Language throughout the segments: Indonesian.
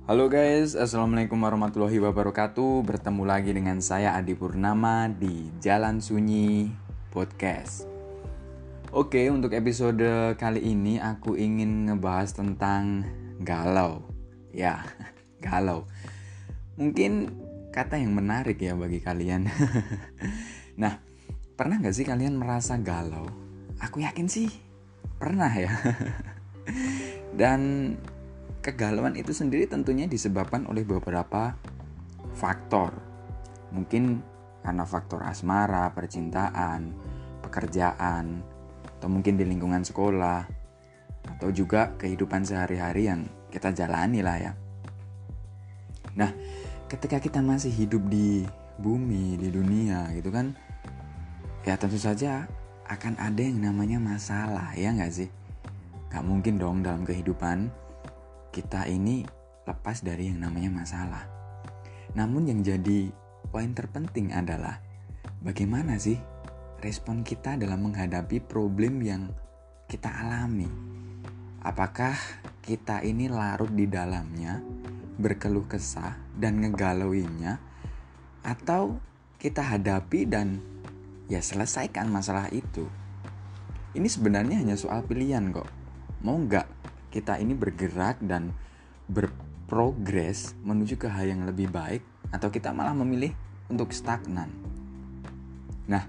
Halo guys, Assalamualaikum warahmatullahi wabarakatuh. Bertemu lagi dengan saya Adi Purnama di Jalan Sunyi Podcast. Oke, untuk episode kali ini aku ingin ngebahas tentang galau. Ya, galau. Mungkin kata yang menarik ya bagi kalian. Nah, pernah gak sih kalian merasa galau? Aku yakin sih pernah ya. Dan kegalauan itu sendiri tentunya disebabkan oleh beberapa faktor. Mungkin karena faktor asmara, percintaan, pekerjaan, atau mungkin di lingkungan sekolah, atau juga kehidupan sehari-hari yang kita jalani lah ya. Nah, ketika kita masih hidup di bumi, di dunia gitu kan, ya tentu saja akan ada yang namanya masalah, ya gak sih? Gak mungkin dong dalam kehidupan kita ini lepas dari yang namanya masalah. Namun yang jadi poin terpenting adalah bagaimana sih respon kita dalam menghadapi problem yang kita alami. Apakah kita ini larut di dalamnya, berkeluh kesah dan ngegalauinnya, atau kita hadapi dan ya selesaikan masalah itu. Ini sebenarnya hanya soal pilihan kok. Mau gak kita ini bergerak dan berprogres menuju ke hal yang lebih baik, atau kita malah memilih untuk stagnan. Nah,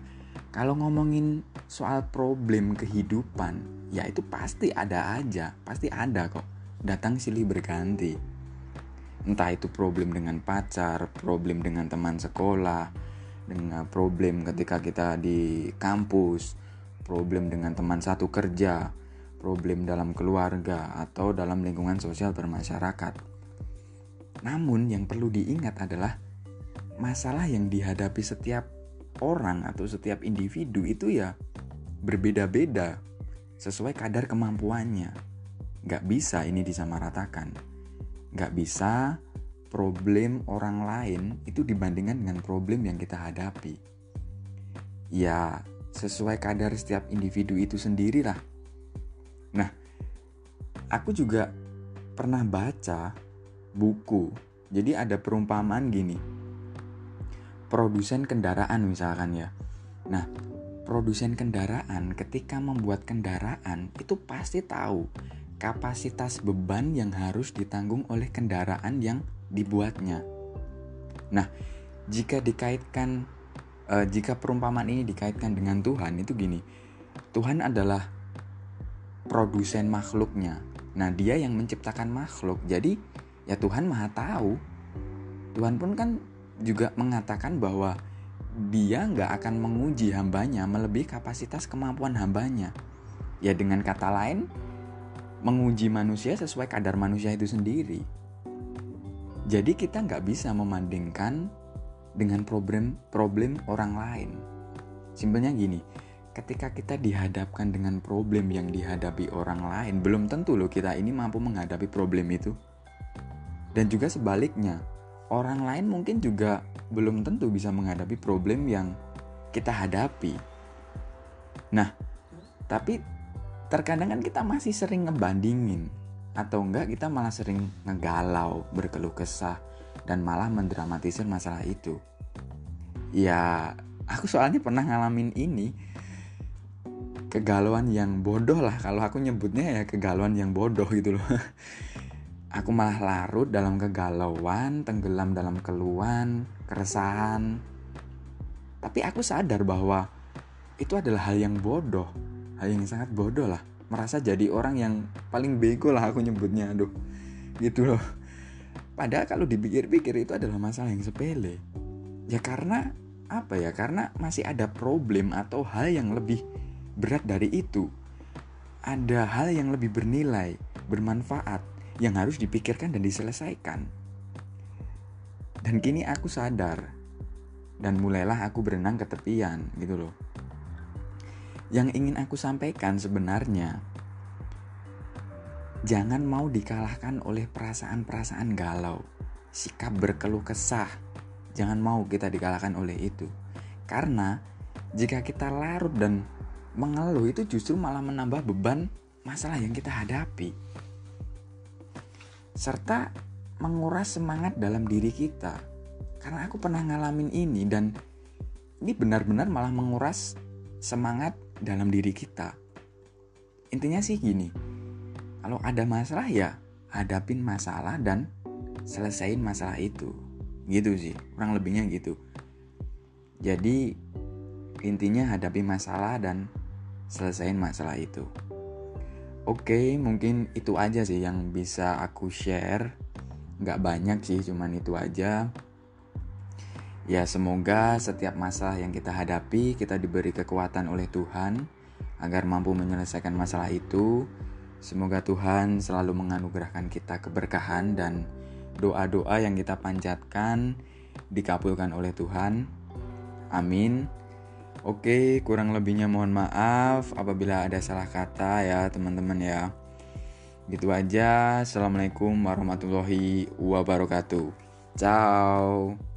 kalau ngomongin soal problem kehidupan, ya itu pasti ada aja, pasti ada kok, datang silih berganti. Entah itu problem dengan pacar, problem dengan teman sekolah, dengan problem ketika kita di kampus, problem dengan teman satu kerja, problem dalam keluarga atau dalam lingkungan sosial bermasyarakat. Namun yang perlu diingat adalah masalah yang dihadapi setiap orang atau setiap individu itu ya berbeda-beda sesuai kadar kemampuannya. Gak bisa ini disamaratakan. Gak bisa problem orang lain itu dibandingkan dengan problem yang kita hadapi. Ya sesuai kadar setiap individu itu sendirilah. Nah, aku juga pernah baca buku. Jadi ada perumpamaan gini. Produsen kendaraan misalkan ya. Nah, produsen kendaraan ketika membuat kendaraan itu pasti tahu kapasitas beban yang harus ditanggung oleh kendaraan yang dibuatnya. Nah, jika perumpamaan ini dikaitkan dengan Tuhan itu gini. Tuhan adalah produsen makhluknya. Nah, dia yang menciptakan makhluk. Jadi, ya Tuhan Maha tahu. Tuhan pun kan juga mengatakan bahwa dia gak akan menguji hambanya melebihi kapasitas kemampuan hambanya. Ya dengan kata lain, menguji manusia sesuai kadar manusia itu sendiri. Jadi kita gak bisa membandingkan dengan problem orang lain. Simpelnya gini, ketika kita dihadapkan dengan problem yang dihadapi orang lain, belum tentu loh kita ini mampu menghadapi problem itu. Dan juga sebaliknya, orang lain mungkin juga belum tentu bisa menghadapi problem yang kita hadapi. Nah, tapi terkadang kan kita masih sering ngebandingin, atau enggak kita malah sering ngegalau, berkeluh kesah, dan malah mendramatisir masalah itu. Ya, aku soalnya pernah ngalamin ini. Kegalauan yang bodoh lah, kalau aku nyebutnya ya kegalauan yang bodoh gitu loh. Aku malah larut dalam kegalauan, tenggelam dalam keluhan, keresahan. Tapi aku sadar bahwa itu adalah hal yang bodoh, hal yang sangat bodoh lah. Merasa jadi orang yang paling bego lah aku nyebutnya, aduh gitu loh. Padahal kalau dipikir-pikir itu adalah masalah yang sepele. Ya karena apa ya, karena masih ada problem atau hal yang lebih berat dari itu. Ada hal yang lebih bernilai, bermanfaat, yang harus dipikirkan dan diselesaikan. Dan kini aku sadar, dan mulailah aku berenang ke tepian gitu loh. Yang ingin aku sampaikan sebenarnya, jangan mau dikalahkan oleh perasaan-perasaan galau, sikap berkeluh kesah. Jangan mau kita dikalahkan oleh itu. Karena jika kita larut dan mengeluh itu justru malah menambah beban masalah yang kita hadapi. Serta menguras semangat dalam diri kita. Karena aku pernah ngalamin ini dan ini benar-benar malah menguras semangat dalam diri kita. Intinya sih gini, kalau ada masalah ya hadapin masalah dan selesain masalah itu. Gitu sih, kurang lebihnya gitu. Jadi intinya hadapi masalah dan selesain masalah itu. Oke, mungkin itu aja sih yang bisa aku share. Gak banyak sih, cuman itu aja. Ya semoga setiap masalah yang kita hadapi kita diberi kekuatan oleh Tuhan agar mampu menyelesaikan masalah itu. Semoga Tuhan selalu menganugerahkan kita keberkahan dan doa-doa yang kita panjatkan dikabulkan oleh Tuhan. Amin. Oke, kurang lebihnya mohon maaf apabila ada salah kata ya teman-teman ya. Gitu aja. Assalamualaikum warahmatullahi wabarakatuh. Ciao.